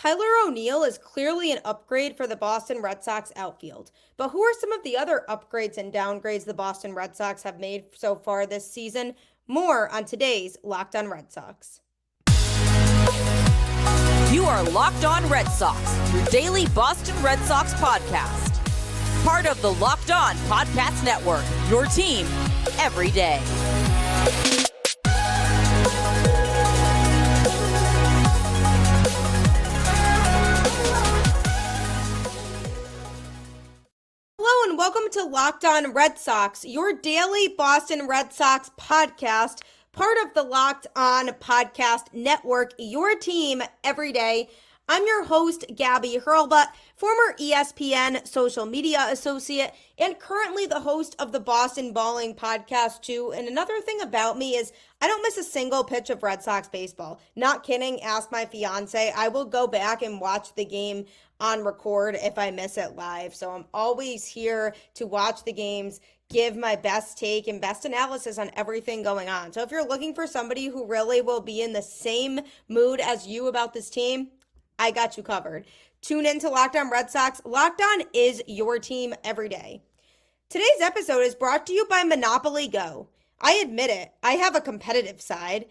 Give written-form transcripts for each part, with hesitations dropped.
Tyler O'Neill is clearly an upgrade for the Boston Red Sox outfield. But who are some of the other upgrades and downgrades the Boston Red Sox have made so far this season? More on today's Locked On Red Sox. You are Locked On Red Sox, your daily Boston Red Sox podcast. Part of the Locked On Podcast Network, your team every day. Hello and welcome to Locked On Red Sox, your daily Boston Red Sox podcast, part of the Locked On Podcast Network, your team every day. I'm your host, Gabby, former ESPN social media associate and currently the host of the Boston Balling podcast too. And another thing about me is I don't miss a single pitch of Red Sox baseball. Not kidding, ask my fiance. I will go back and watch the game on record if I miss it live. So I'm always here to watch the games, give my best take and best analysis on everything going on. So if you're looking for somebody who really will be in the same mood as you about this team, I got you covered. Tune in to Locked On Red Sox. Locked On is your team every day. Today's episode is brought to you by Monopoly Go. I admit it, I have a competitive side,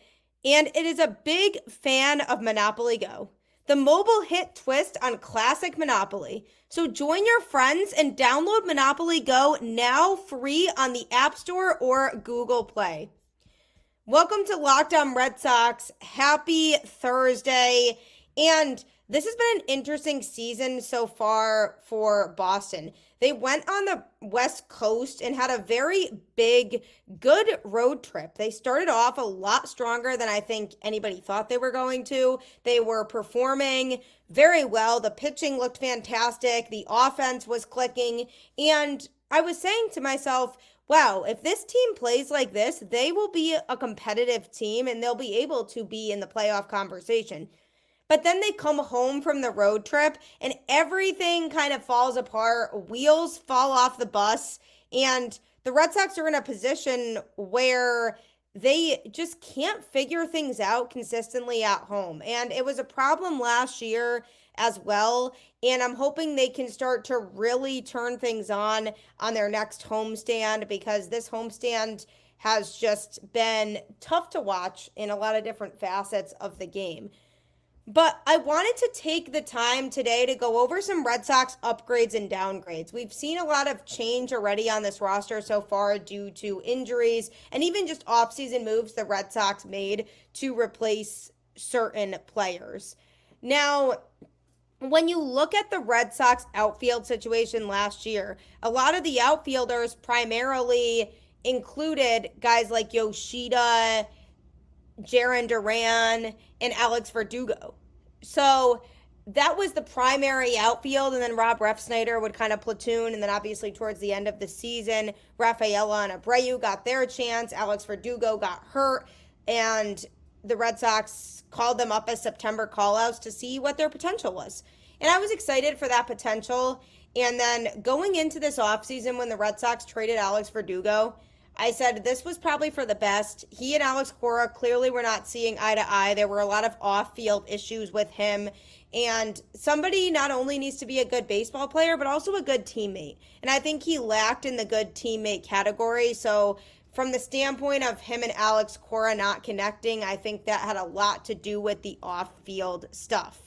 and it is a big fan of Monopoly Go, the mobile hit twist on classic Monopoly. So join your friends and download Monopoly Go now free on the App Store or Google Play. Welcome to Locked On Red Sox. Happy Thursday. And this has been an interesting season so far for Boston. They went on the West Coast and had a very big, good road trip. They started off a lot stronger than I think anybody thought they were going to. They were performing very well. The pitching looked fantastic. The offense was clicking. And I was saying to myself, wow, if this team plays like this, they will be a competitive team and they'll be able to be in the playoff conversation. But then they come home from the road trip and everything kind of falls apart. Wheels fall off the bus. And the Red Sox are in a position where they just can't figure things out consistently at home. And it was a problem last year as well. And I'm hoping they can start to really turn things on their next homestand, because this homestand has just been tough to watch in a lot of different facets of the game. But I wanted to take the time today to go over some Red Sox upgrades and downgrades. We've seen a lot of change already on this roster so far due to injuries and even just offseason moves the Red Sox made to replace certain players. Now, when you look at the Red Sox outfield situation last year, a lot of the outfielders primarily included guys like Yoshida, Jarren Duran, and Alex Verdugo. So that was the primary outfield, and then Rob Refsnyder would kind of platoon, and then obviously towards the end of the season, Rafaela and Abreu got their chance, Alex Verdugo got hurt, and the Red Sox called them up as September callouts to see what their potential was. And I was excited for that potential, and then going into this offseason when the Red Sox traded Alex Verdugo, I said this was probably for the best. He and Alex Cora clearly were not seeing eye to eye. There were a lot of off-field issues with him. And somebody not only needs to be a good baseball player, but also a good teammate. And I think he lacked in the good teammate category. So from the standpoint of him and Alex Cora not connecting, I think that had a lot to do with the off-field stuff.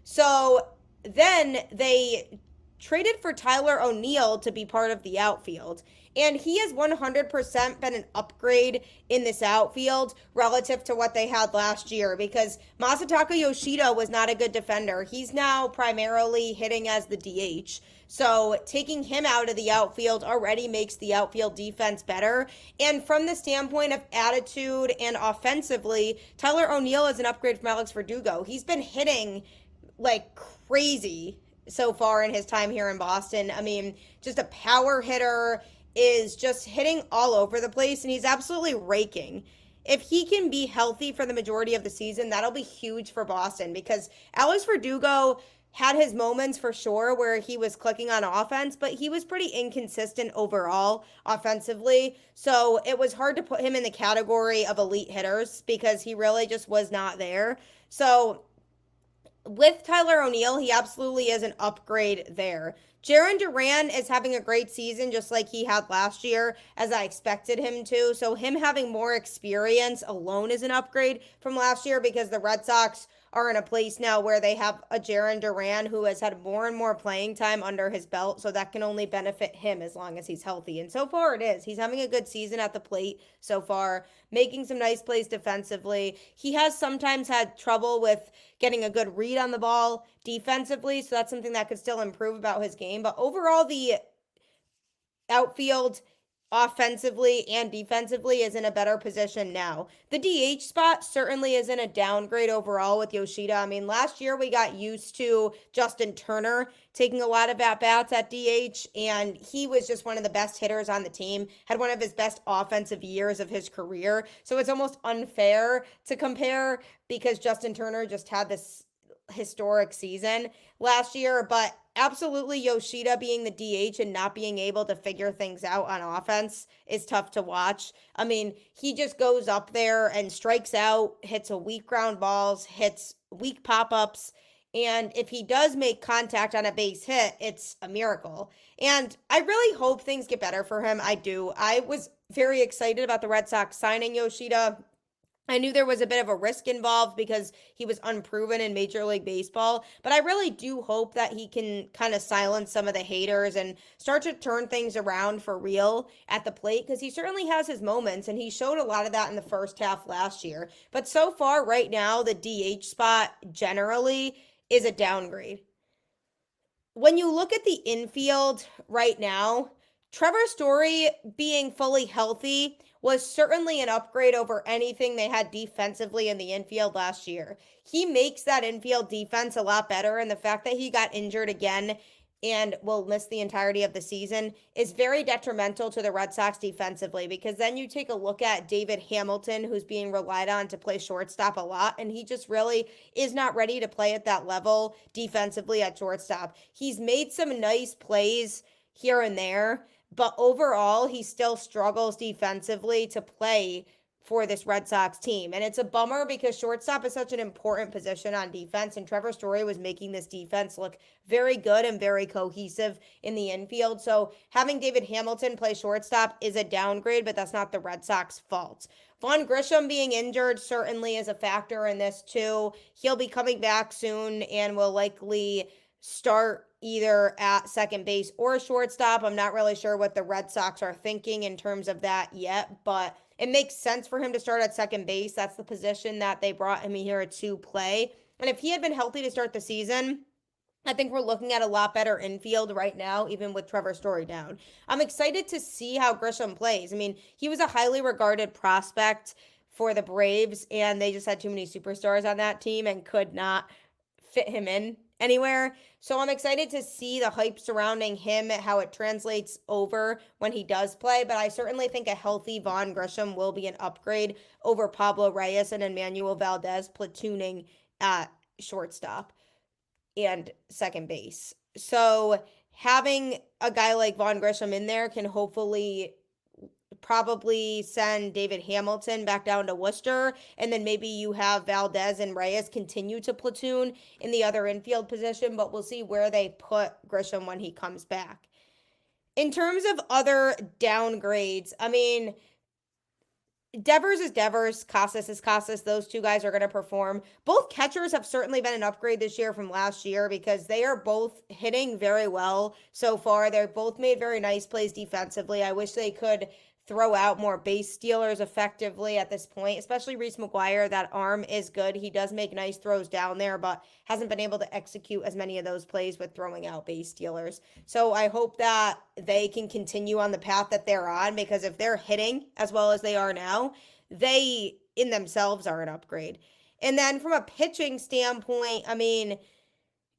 So then they traded for Tyler O'Neill to be part of the outfield. And he has 100% been an upgrade in this outfield relative to what they had last year, because Masataka Yoshida was not a good defender. He's now primarily hitting as the DH. So taking him out of the outfield already makes the outfield defense better. And from the standpoint of attitude and offensively, Tyler O'Neill is an upgrade from Alex Verdugo. He's been hitting like crazy so far in his time here in Boston. I mean, just a power hitter, is just hitting all over the place, and he's absolutely raking. If he can be healthy for the majority of the season, that'll be huge for Boston, because Alex Verdugo had his moments for sure where he was clicking on offense, but he was pretty inconsistent overall offensively. So it was hard to put him in the category of elite hitters because he really just was not there. So with Tyler O'Neill, he absolutely is an upgrade there. Jarren Duran is having a great season just like he had last year, as I expected him to. So him having more experience alone is an upgrade from last year because the Red Sox are in a place now where they have a Jarren Duran who has had more and more playing time under his belt, so that can only benefit him as long as he's healthy. And so far it is. He's having a good season at the plate so far, making some nice plays defensively. He has sometimes had trouble with getting a good read on the ball defensively, so that's something that could still improve about his game. But overall, the outfield offensively and defensively is in a better position now. The DH spot certainly isn't a downgrade overall with Yoshida. I mean, last year we got used to Justin Turner taking a lot of at-bats at DH, and he was just one of the best hitters on the team, had one of his best offensive years of his career. So it's almost unfair to compare because Justin Turner just had this historic season last year, but absolutely Yoshida being the DH and not being able to figure things out on offense is tough to watch. I mean, he just goes up there and strikes out, hits a weak ground balls, hits weak pop-ups, and if he does make contact on a base hit, it's a miracle. And I really hope things get better for him. I do. I was very excited about the Red Sox signing Yoshida. I knew there was a bit of a risk involved because he was unproven in Major League Baseball, but I really do hope that he can kind of silence some of the haters and start to turn things around for real at the plate because he certainly has his moments and he showed a lot of that in the first half last year. But so far, right now, the DH spot generally is a downgrade. When you look at the infield right now, Trevor Story being fully healthy was certainly an upgrade over anything they had defensively in the infield last year. He makes that infield defense a lot better, and the fact that he got injured again and will miss the entirety of the season is very detrimental to the Red Sox defensively because then you take a look at David Hamilton, who's being relied on to play shortstop a lot, and he just really is not ready to play at that level defensively at shortstop. He's made some nice plays here and there, but overall, he still struggles defensively to play for this Red Sox team. And it's a bummer because shortstop is such an important position on defense, and Trevor Story was making this defense look very good and very cohesive in the infield. So having David Hamilton play shortstop is a downgrade, but that's not the Red Sox fault. Vaughn Grissom being injured certainly is a factor in this too. He'll be coming back soon and will likely start either at second base or shortstop. I'm not really sure what the Red Sox are thinking in terms of that yet, but it makes sense for him to start at second base. That's the position that they brought him here to play. And if he had been healthy to start the season, I think we're looking at a lot better infield right now, even with Trevor Story down. I'm excited to see how Grissom plays. I mean, he was a highly regarded prospect for the Braves, and they just had too many superstars on that team and could not fit him in anywhere. So I'm excited to see the hype surrounding him, how it translates over when he does play. But I certainly think a healthy Vaughn Grissom will be an upgrade over Pablo Reyes and Enmanuel Valdez platooning at shortstop and second base. So having a guy like Vaughn Grissom in there can hopefully probably send David Hamilton back down to Worcester, and then maybe you have Valdez and Reyes continue to platoon in the other infield position, but we'll see where they put Grissom when he comes back. In terms of other downgrades, I mean, Devers is Devers, Casas is Casas. Those two guys are going to perform. Both catchers have certainly been an upgrade this year from last year because they are both hitting very well so far. They're both made very nice plays defensively. I wish they could throw out more base stealers effectively at this point, especially Reese McGuire. That arm is good. He does make nice throws down there, but hasn't been able to execute as many of those plays with throwing out base stealers. So I hope that they can continue on the path that they're on, because if they're hitting as well as they are now, they in themselves are an upgrade. And then from a pitching standpoint, I mean,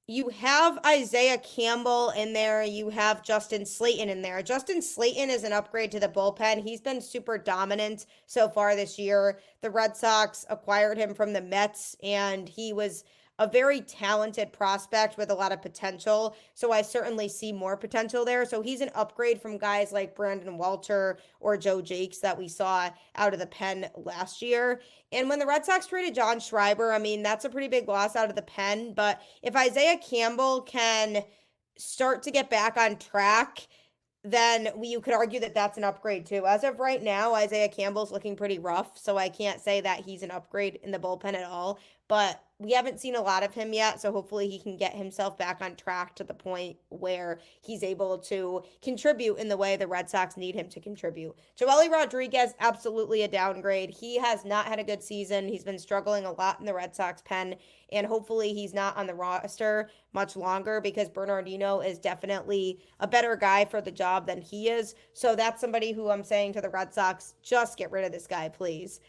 you have Isaiah Campbell in there. You have Justin Slaten in there. Justin Slaten is an upgrade to the bullpen. He's been super dominant so far this year. The Red Sox acquired him from the Mets, and he was a very talented prospect with a lot of potential. So I certainly see more potential there. So he's an upgrade from guys like Brandon Walter or Joe Jakes that we saw out of the pen last year. And when the Red Sox traded John Schreiber, I mean, that's a pretty big loss out of the pen. But if Isaiah Campbell can start to get back on track, then you could argue that that's an upgrade too. As of right now, Isaiah Campbell's looking pretty rough, so I can't say that he's an upgrade in the bullpen at all. But we haven't seen a lot of him yet, so hopefully he can get himself back on track to the point where he's able to contribute in the way the Red Sox need him to contribute. Joely Rodriguez, absolutely a downgrade. He has not had a good season. He's been struggling a lot in the Red Sox pen, and hopefully he's not on the roster much longer because Bernardino is definitely a better guy for the job than he is. So that's somebody who I'm saying to the Red Sox, just get rid of this guy, please.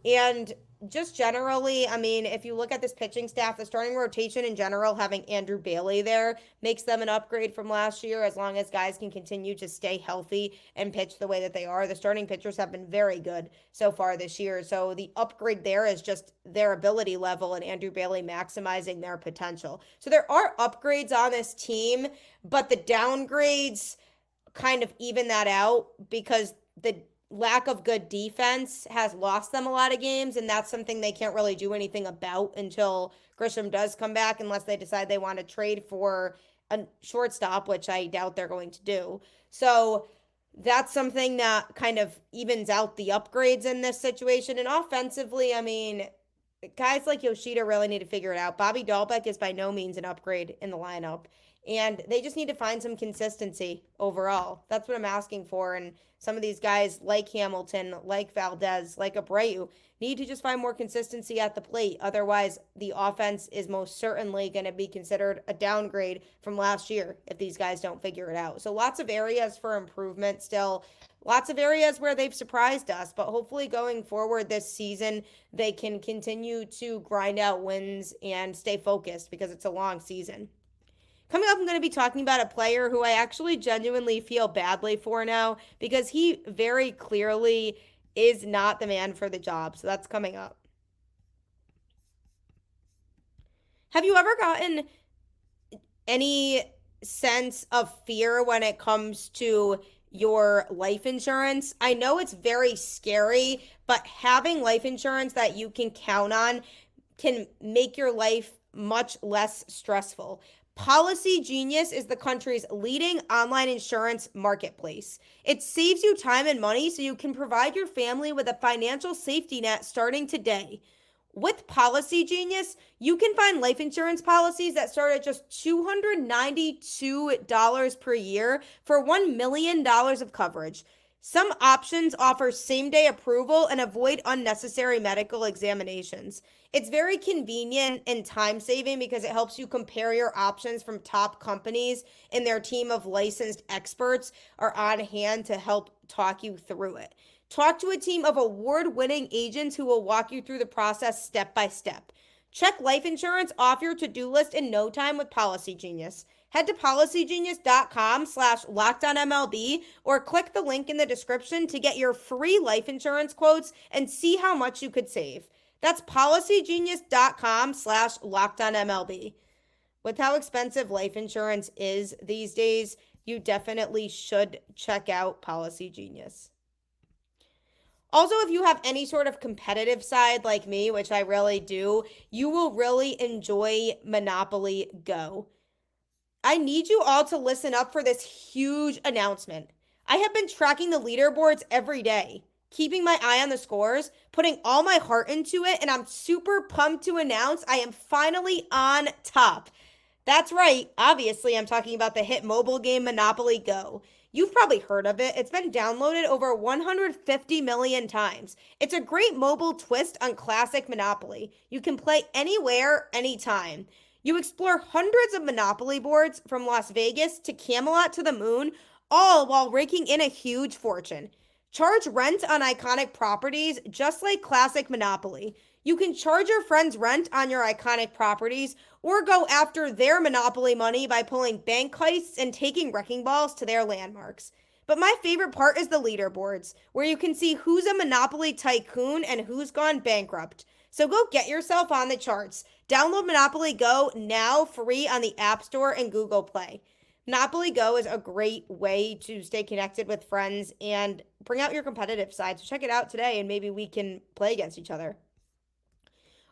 And just generally, I mean, if you look at this pitching staff, the starting rotation in general, having Andrew Bailey there makes them an upgrade from last year as long as guys can continue to stay healthy and pitch the way that they are. The starting pitchers have been very good so far this year. So the upgrade there is just their ability level and Andrew Bailey maximizing their potential. So there are upgrades on this team, but the downgrades kind of even that out because the lack of good defense has lost them a lot of games, and that's something they can't really do anything about until Grissom does come back, unless they decide they want to trade for a shortstop, which I doubt they're going to do. So that's something that kind of evens out the upgrades in this situation. And offensively, I mean, guys like Yoshida really need to figure it out. Bobby Dalbec is by no means an upgrade in the lineup. And they just need to find some consistency overall. That's what I'm asking for. And some of these guys like Hamilton, like Valdez, like Abreu, need to just find more consistency at the plate. Otherwise, the offense is most certainly going to be considered a downgrade from last year if these guys don't figure it out. So lots of areas for improvement still. Lots of areas where they've surprised us, but hopefully going forward this season, they can continue to grind out wins and stay focused because it's a long season. Coming up, I'm going to be talking about a player who I actually genuinely feel badly for now because he very clearly is not the man for the job. So that's coming up. Have you ever gotten any sense of fear when it comes to your life insurance? I know it's very scary, but having life insurance that you can count on can make your life much less stressful. Policygenius is the country's leading online insurance marketplace. It saves you time and money so you can provide your family with a financial safety net starting today. With Policygenius, you can find life insurance policies that start at just $292 per year for $1 million of coverage. Some options offer same-day approval and avoid unnecessary medical examinations. It's very convenient and time-saving because it helps you compare your options from top companies, and their team of licensed experts are on hand to help talk you through it. Talk to a team of award-winning agents who will walk you through the process step by step. Check life insurance off your to-do list in no time with Policygenius. Head to policygenius.com/LockedOnMLB or click the link in the description to get your free life insurance quotes and see how much you could save. That's policygenius.com/LockedOnMLB. With how expensive life insurance is these days, you definitely should check out Policygenius. Also, if you have any sort of competitive side like me, which I really do, you will really enjoy Monopoly Go. I need you all to listen up for this huge announcement. I have been tracking the leaderboards every day, keeping my eye on the scores, putting all my heart into it, and I'm super pumped to announce I am finally on top. That's right, obviously I'm talking about the hit mobile game Monopoly Go. You've probably heard of it. It's been downloaded over 150 million times. It's a great mobile twist on classic Monopoly. You can play anywhere, anytime. You explore hundreds of Monopoly boards from Las Vegas to Camelot to the moon, all while raking in a huge fortune. Charge rent on iconic properties just like classic Monopoly. You can charge your friends rent on your iconic properties or go after their Monopoly money by pulling bank heists and taking wrecking balls to their landmarks. But my favorite part is the leaderboards, where you can see who's a Monopoly tycoon and who's gone bankrupt. So go get yourself on the charts. Download Monopoly Go now free on the App Store and Google Play. Monopoly Go is a great way to stay connected with friends and bring out your competitive side. So check it out today and maybe we can play against each other.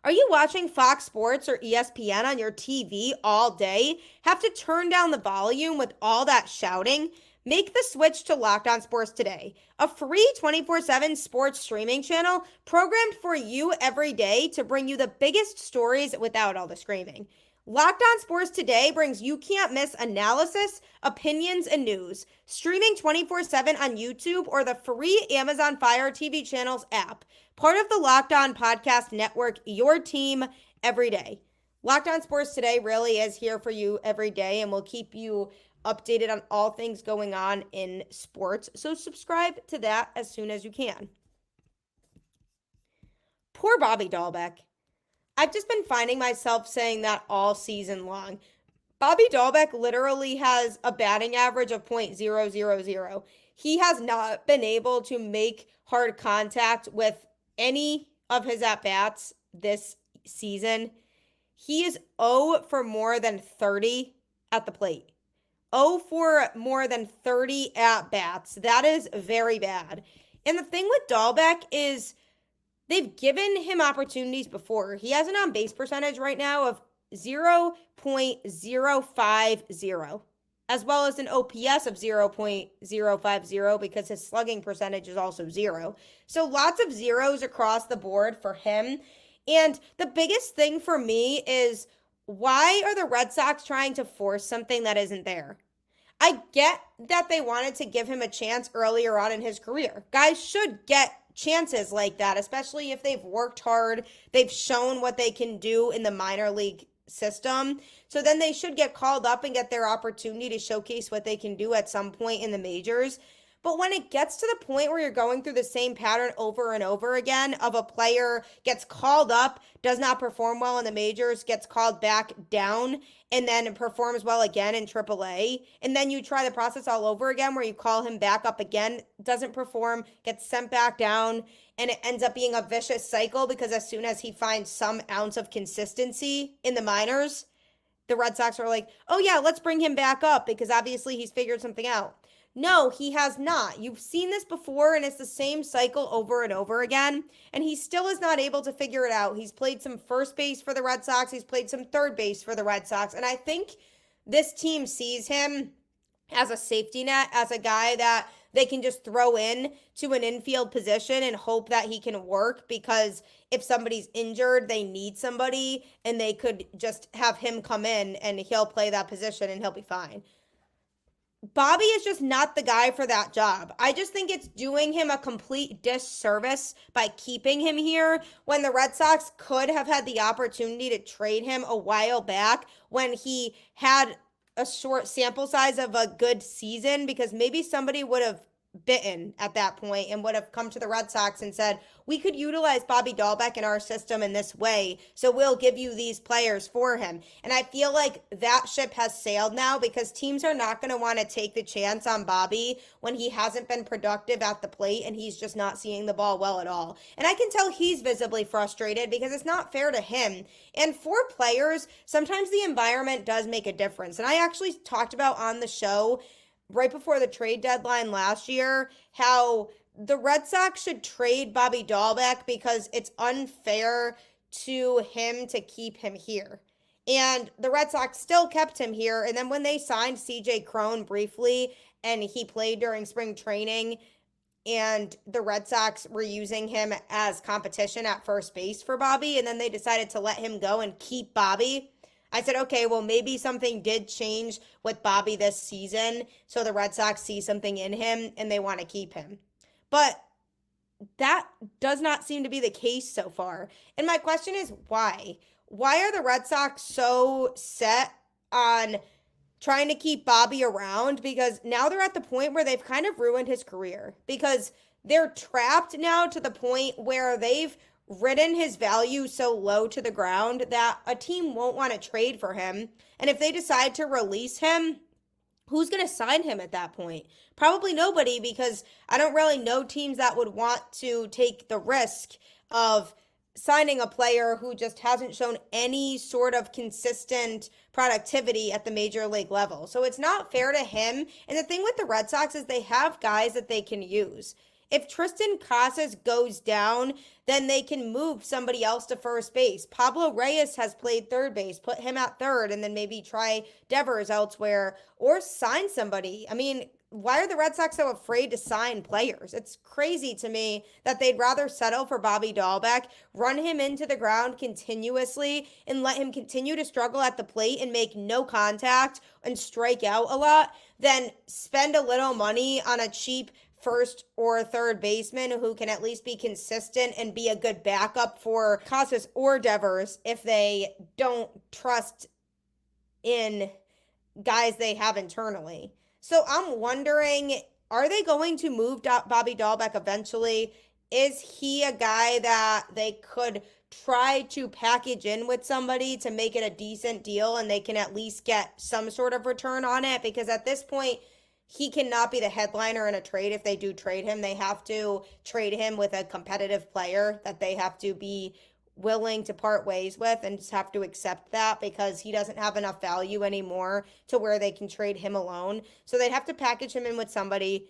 Are you watching Fox Sports or ESPN on your TV all day? Have to turn down the volume with all that shouting? Make the switch to Locked On Sports today, a free 24/7 sports streaming channel programmed for you every day to bring you the biggest stories without all the screaming. Locked On Sports Today brings you can't miss analysis, opinions, and news. Streaming 24/7 on YouTube or the free Amazon Fire TV channels app. Part of the Locked On Podcast Network, your team every day. Locked On Sports Today really is here for you every day and will keep you updated on all things going on in sports. So subscribe to that as soon as you can. Poor Bobby Dalbec. I've just been finding myself saying that all season long. Bobby Dalbec literally has a batting average of .000. He has not been able to make hard contact with any of his at-bats this season. He is 0 for more than 30 at the plate. 0 for more than 30 at-bats. That is very bad. And the thing with Dalbec is they've given him opportunities before. He has an on-base percentage right now of 0.050, as well as an OPS of 0.050 because his slugging percentage is also 0. So lots of zeros across the board for him. And the biggest thing for me is, why are the Red Sox trying to force something that isn't there? I get that they wanted to give him a chance earlier on in his career. Guys should get chances like that, especially if they've worked hard, they've shown what they can do in the minor league system. So then they should get called up and get their opportunity to showcase what they can do at some point in the majors. But when it gets to the point where you're going through the same pattern over and over again of a player gets called up, does not perform well in the majors, gets called back down, and then performs well again in AAA, and then you try the process all over again where you call him back up again, doesn't perform, gets sent back down, and it ends up being a vicious cycle because as soon as he finds some ounce of consistency in the minors, the Red Sox are like, oh yeah, let's bring him back up because obviously he's figured something out. No, he has not. You've seen this before, and it's the same cycle over and over again, and he still is not able to figure it out. He's played some first base for the Red Sox. He's played some third base for the Red Sox, and I think this team sees him as a safety net, as a guy that they can just throw in to an infield position and hope that he can work, because if somebody's injured, they need somebody, and they could just have him come in, and he'll play that position, and he'll be fine. Bobby is just not the guy for that job. I just think it's doing him a complete disservice by keeping him here when the Red Sox could have had the opportunity to trade him a while back when he had a short sample size of a good season, because maybe somebody would have bitten at that point and would have come to the Red Sox and said, we could utilize Bobby Dalbec in our system in this way, so we'll give you these players for him. And I feel like that ship has sailed now, because teams are not going to want to take the chance on Bobby when he hasn't been productive at the plate and he's just not seeing the ball well at all. And I can tell he's visibly frustrated because it's not fair to him. And for players, sometimes the environment does make a difference. And I actually talked about on the show right before the trade deadline last year how the Red Sox should trade Bobby Dalbec because it's unfair to him to keep him here. And the Red Sox still kept him here. And then when they signed CJ Cron briefly and he played during spring training and the Red Sox were using him as competition at first base for Bobby, and then they decided to let him go and keep Bobby, I said, okay, well, maybe something did change with Bobby this season, so the Red Sox see something in him and they want to keep him. But that does not seem to be the case so far. And my question is, why? Why are the Red Sox so set on trying to keep Bobby around? Because now they're at the point where they've kind of ruined his career, because they're trapped now to the point where they've ridden his value so low to the ground that a team won't want to trade for him. And if they decide to release him, who's going to sign him at that point? Probably nobody, because I don't really know teams that would want to take the risk of signing a player who just hasn't shown any sort of consistent productivity at the major league level. So it's not fair to him. And the thing with the Red Sox is they have guys that they can use. If Tristan Casas goes down, then they can move somebody else to first base. Pablo Reyes has played third base. Put him at third and then maybe try Devers elsewhere or sign somebody. I mean, why are the Red Sox so afraid to sign players? It's crazy to me that they'd rather settle for Bobby Dalbec, run him into the ground continuously, and let him continue to struggle at the plate and make no contact and strike out a lot than spend a little money on a cheap first or third baseman who can at least be consistent and be a good backup for Casas or Devers if they don't trust in guys they have internally. So I'm wondering, are they going to move Bobby Dalbec eventually? Is he a guy that they could try to package in with somebody to make it a decent deal and they can at least get some sort of return on it? Because at this point, he cannot be the headliner in a trade if they do trade him. They have to trade him with a competitive player that they have to be willing to part ways with and just have to accept that because he doesn't have enough value anymore to where they can trade him alone. So they'd have to package him in with somebody.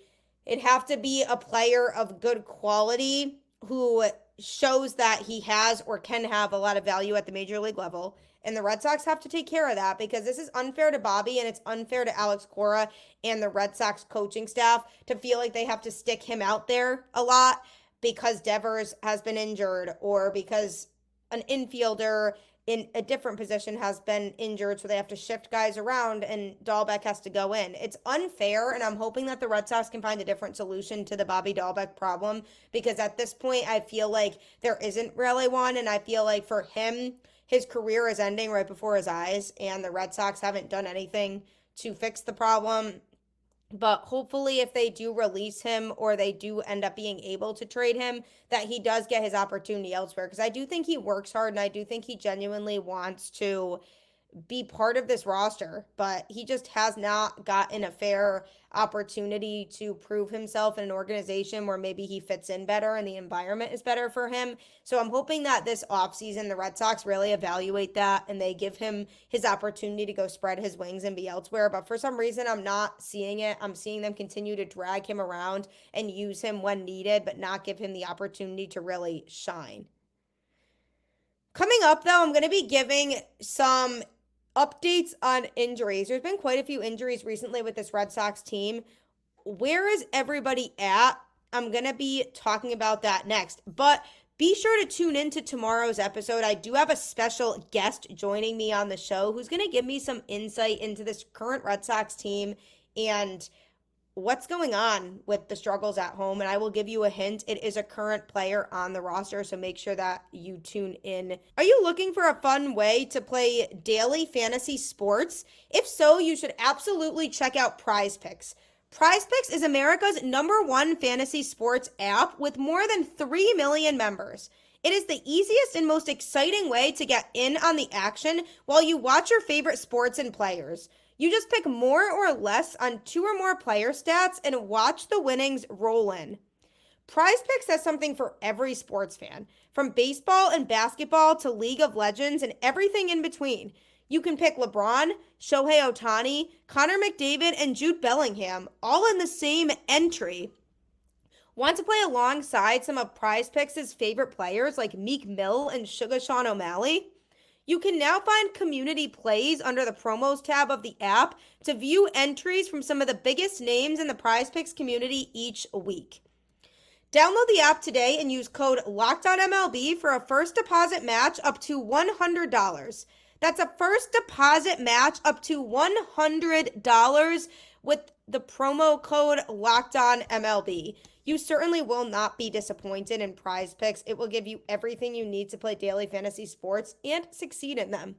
It'd have to be a player of good quality who shows that he has or can have a lot of value at the major league level. And the Red Sox have to take care of that because this is unfair to Bobby and it's unfair to Alex Cora and the Red Sox coaching staff to feel like they have to stick him out there a lot because Devers has been injured or because an infielder in a different position has been injured, so they have to shift guys around and Dalbec has to go in. It's unfair, and I'm hoping that the Red Sox can find a different solution to the Bobby Dalbec problem because at this point, I feel like there isn't really one, and I feel like for him, his career is ending right before his eyes, and the Red Sox haven't done anything to fix the problem. But hopefully if they do release him or they do end up being able to trade him, that he does get his opportunity elsewhere. Because I do think he works hard and I do think he genuinely wants to be part of this roster, but he just has not gotten a fair opportunity to prove himself in an organization where maybe he fits in better and the environment is better for him. So I'm hoping that this offseason, the Red Sox really evaluate that and they give him his opportunity to go spread his wings and be elsewhere. But for some reason, I'm not seeing it. I'm seeing them continue to drag him around and use him when needed, but not give him the opportunity to really shine. Coming up, though, I'm going to be giving some updates on injuries. There's been quite a few injuries recently with this Red Sox team. Where is everybody at? I'm going to be talking about that next. But be sure to tune into tomorrow's episode. I do have a special guest joining me on the show who's going to give me some insight into this current Red Sox team and what's going on with the struggles at home. And I will give you a hint. It is a current player on the roster, so make sure that you tune in. Are you looking for a fun way to play daily fantasy sports? If so, you should absolutely check out PrizePicks. PrizePicks is America's #1 fantasy sports app with more than 3 million members. It is the easiest and most exciting way to get in on the action while you watch your favorite sports and players. You just pick more or less on 2 or more player stats and watch the winnings roll in. PrizePicks has something for every sports fan, from baseball and basketball to League of Legends and everything in between. You can pick LeBron, Shohei Ohtani, Connor McDavid, and Jude Bellingham, all in the same entry. Want to play alongside some of PrizePicks' favorite players like Meek Mill and Sugar Sean O'Malley? You can now find community plays under the promos tab of the app to view entries from some of the biggest names in the PrizePicks community each week. Download the app today and use code LOCKEDONMLB for a first deposit match up to $100. That's a first deposit match up to $100 with the promo code LOCKEDONMLB. You certainly will not be disappointed in PrizePicks. It will give you everything you need to play daily fantasy sports and succeed in them.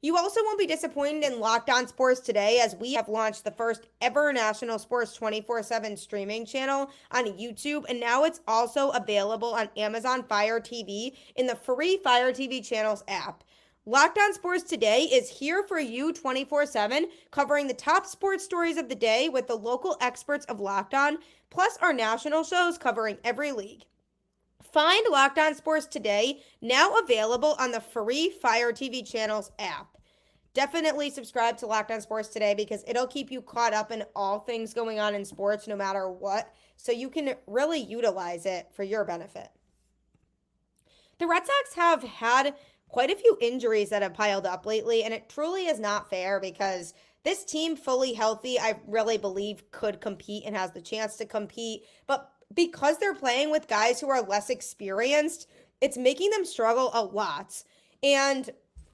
You also won't be disappointed in Locked On Sports Today, as we have launched the first ever national sports 24/7 streaming channel on YouTube, and now it's also available on Amazon Fire TV in the free Fire TV channels app. Locked On Sports Today is here for you 24/7, covering the top sports stories of the day with the local experts of Locked On, plus our national shows covering every league. Find Locked On Sports Today, now available on the free Fire TV Channels app. Definitely subscribe to Locked On Sports Today because it'll keep you caught up in all things going on in sports no matter what, so you can really utilize it for your benefit. The Red Sox have had quite a few injuries that have piled up lately, and it truly is not fair because this team, fully healthy, I really believe could compete and has the chance to compete, but because they're playing with guys who are less experienced, it's making them struggle a lot. And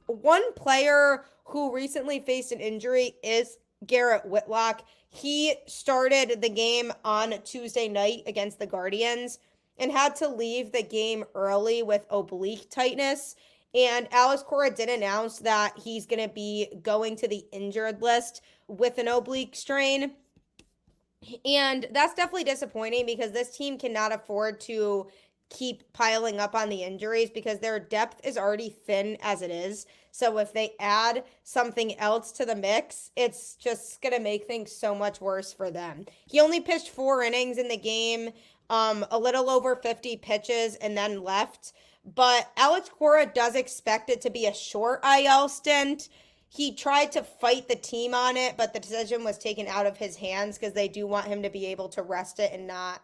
one player who recently faced an injury is Garrett Whitlock. He started the game on Tuesday night against the Guardians and had to leave the game early with oblique tightness. And Alex Cora did announce that he's going to be going to the injured list with an oblique strain. And that's definitely disappointing because this team cannot afford to keep piling up on the injuries because their depth is already thin as it is. So if they add something else to the mix, it's just going to make things so much worse for them. He only pitched 4 innings in the game, a little over 50 pitches, and then left. But Alex Cora does expect it to be a short IL stint. He tried to fight the team on it, but the decision was taken out of his hands because they do want him to be able to rest it and not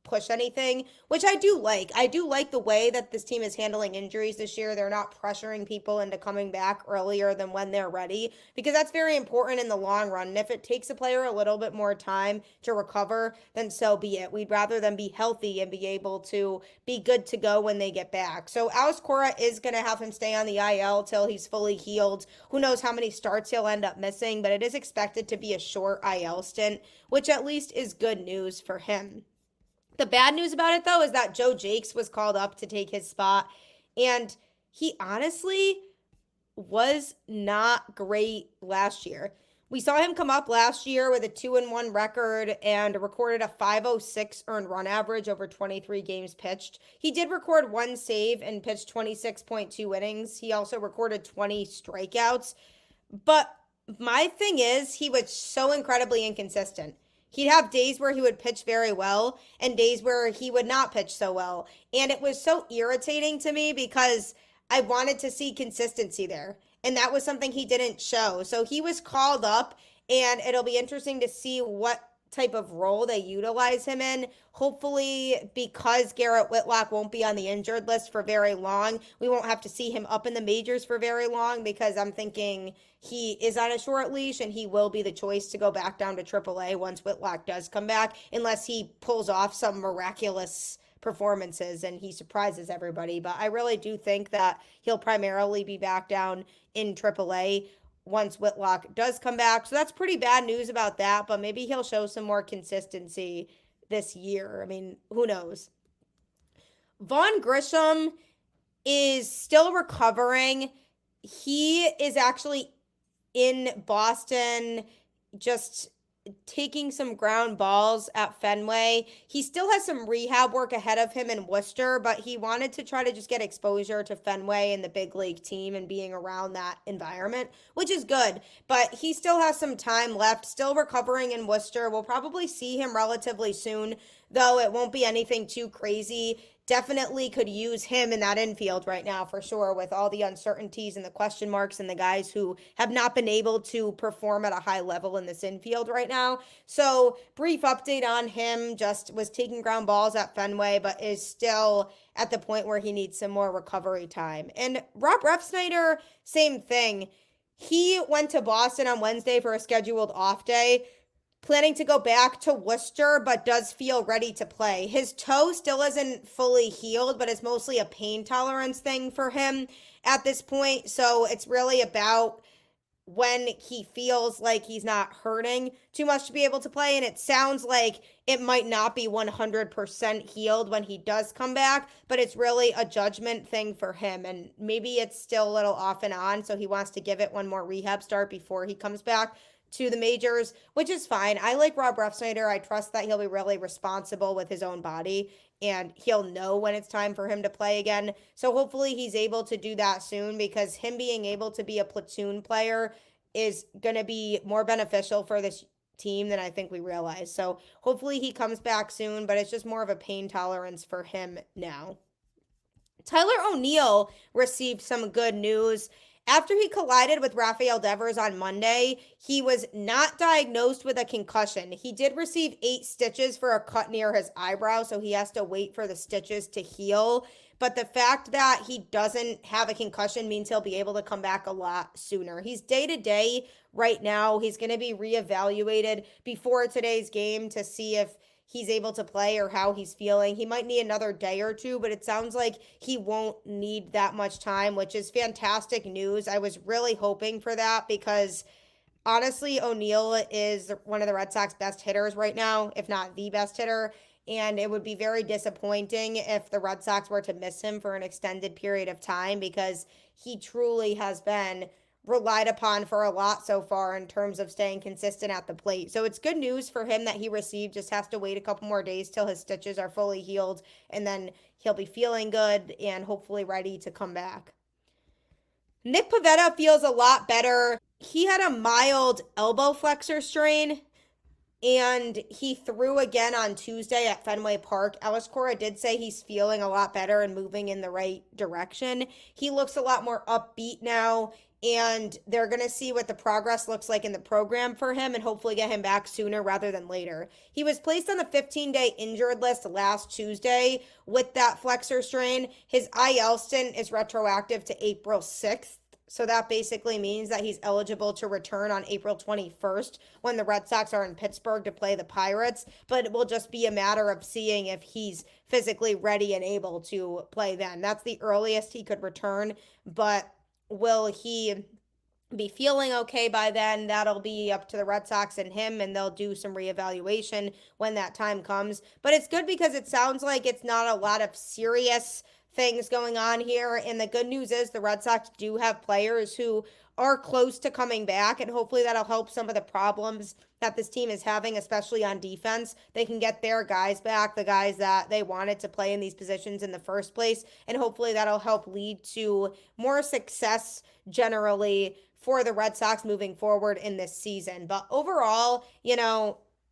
push anything, which I do like. I do like the way that this team is handling injuries this year. They're not pressuring people into coming back earlier than when they're ready, because that's very important in the long run. And if it takes a player a little bit more time to recover, then so be it. We'd rather them be healthy and be able to be good to go when they get back. So Alex Cora is going to have him stay on the IL till he's fully healed. Who knows how many starts he'll end up missing, but it is expected to be a short IL stint, which at least is good news for him. The bad news about it, though, is that Joe Jakes was called up to take his spot, and he honestly was not great last year. We saw him come up last year with a 2-1 record and recorded a 5.06 earned run average over 23 games pitched. He did record 1 save and pitched 26.2 innings. He also recorded 20 strikeouts. But my thing is, he was so incredibly inconsistent. He'd have days where he would pitch very well and days where he would not pitch so well. And it was so irritating to me because I wanted to see consistency there. And that was something he didn't show. So he was called up, and it'll be interesting to see what type of role they utilize him in. Hopefully, because Garrett Whitlock won't be on the injured list for very long, we won't have to see him up in the majors for very long, because I'm thinking he is on a short leash and he will be the choice to go back down to AAA once Whitlock does come back, unless he pulls off some miraculous performances and he surprises everybody. But I really do think that he'll primarily be back down in AAA once Whitlock does come back. So that's pretty bad news about that, but maybe he'll show some more consistency this year. I mean, who knows? Vaughn Grissom is still recovering. He is actually in Boston, just taking some ground balls at Fenway. He still has some rehab work ahead of him in Worcester, but he wanted to try to just get exposure to Fenway and the big league team and being around that environment, which is good. But he still has some time left, still recovering in Worcester. We'll probably see him relatively soon, though it won't be anything too crazy. Definitely could use him in that infield right now for sure, with all the uncertainties and the question marks and the guys who have not been able to perform at a high level in this infield right now. So brief update on him, just was taking ground balls at Fenway, but is still at the point where he needs some more recovery time. And Rob Refsnyder, same thing. He went to Boston on Wednesday for a scheduled off day, planning to go back to Worcester, but does feel ready to play. His toe still isn't fully healed, but it's mostly a pain tolerance thing for him at this point. So it's really about when he feels like he's not hurting too much to be able to play. And it sounds like it might not be 100% healed when he does come back, but it's really a judgment thing for him. And maybe it's still a little off and on, so he wants to give it one more rehab start before he comes back to the majors, which is fine. I like Rob Refsnyder. I trust that he'll be really responsible with his own body and he'll know when it's time for him to play again. So hopefully he's able to do that soon, because him being able to be a platoon player is going to be more beneficial for this team than I think we realize. So hopefully he comes back soon, but it's just more of a pain tolerance for him now. Tyler O'Neill received some good news. After he collided with Rafael Devers on Monday, he was not diagnosed with a concussion. He did receive 8 stitches for a cut near his eyebrow, so he has to wait for the stitches to heal. But the fact that he doesn't have a concussion means he'll be able to come back a lot sooner. He's day to day right now. He's going to be reevaluated before today's game to see if he's able to play or how he's feeling. He might need another day or two, but it sounds like he won't need that much time, which is fantastic news. I was really hoping for that because honestly, O'Neill is one of the Red Sox best hitters right now, if not the best hitter. And it would be very disappointing if the Red Sox were to miss him for an extended period of time because he truly has been relied upon for a lot so far in terms of staying consistent at the plate. So it's good news for him that he received. Just has to wait a couple more days till his stitches are fully healed, and then he'll be feeling good and hopefully ready to come back. Nick Pivetta feels a lot better. He had a mild elbow flexor strain, and he threw again on Tuesday at Fenway Park. Alice Cora did say he's feeling a lot better and moving in the right direction. He looks a lot more upbeat now, and they're going to see what the progress looks like in the program for him and hopefully get him back sooner rather than later. He was placed on the 15-day injured list last Tuesday with that flexor strain. His IL stint is retroactive to April 6th. So that basically means that he's eligible to return on April 21st when the Red Sox are in Pittsburgh to play the Pirates. But it will just be a matter of seeing if he's physically ready and able to play then. That's the earliest he could return. But will he be feeling okay by then? That'll be up to the Red Sox and him, and they'll do some reevaluation when that time comes. But it's good because it sounds like it's not a lot of serious things going on here. And the good news is the Red Sox do have players who are close to coming back, and hopefully that'll help some of the problems that this team is having, especially on defense. They can get their guys back, the guys that they wanted to play in these positions in the first place, and hopefully that'll help lead to more success generally for the Red Sox moving forward in this season. But overall,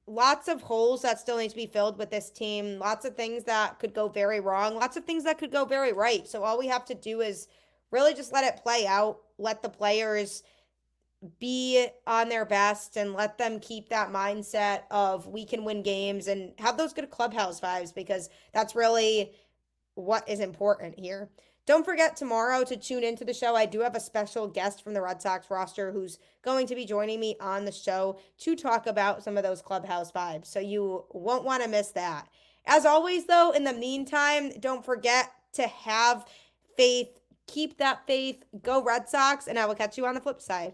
lots of holes that still need to be filled with this team. Lots of things that could go very wrong. Lots of things that could go very right. So all we have to do is really just let it play out. Let the players be on their best and let them keep that mindset of we can win games and have those good clubhouse vibes, because that's really what is important here. Don't forget tomorrow to tune into the show. I do have a special guest from the Red Sox roster who's going to be joining me on the show to talk about some of those clubhouse vibes. So you won't want to miss that. As always, though, in the meantime, don't forget to have faith. Keep that faith. Go Red Sox, and I will catch you on the flip side.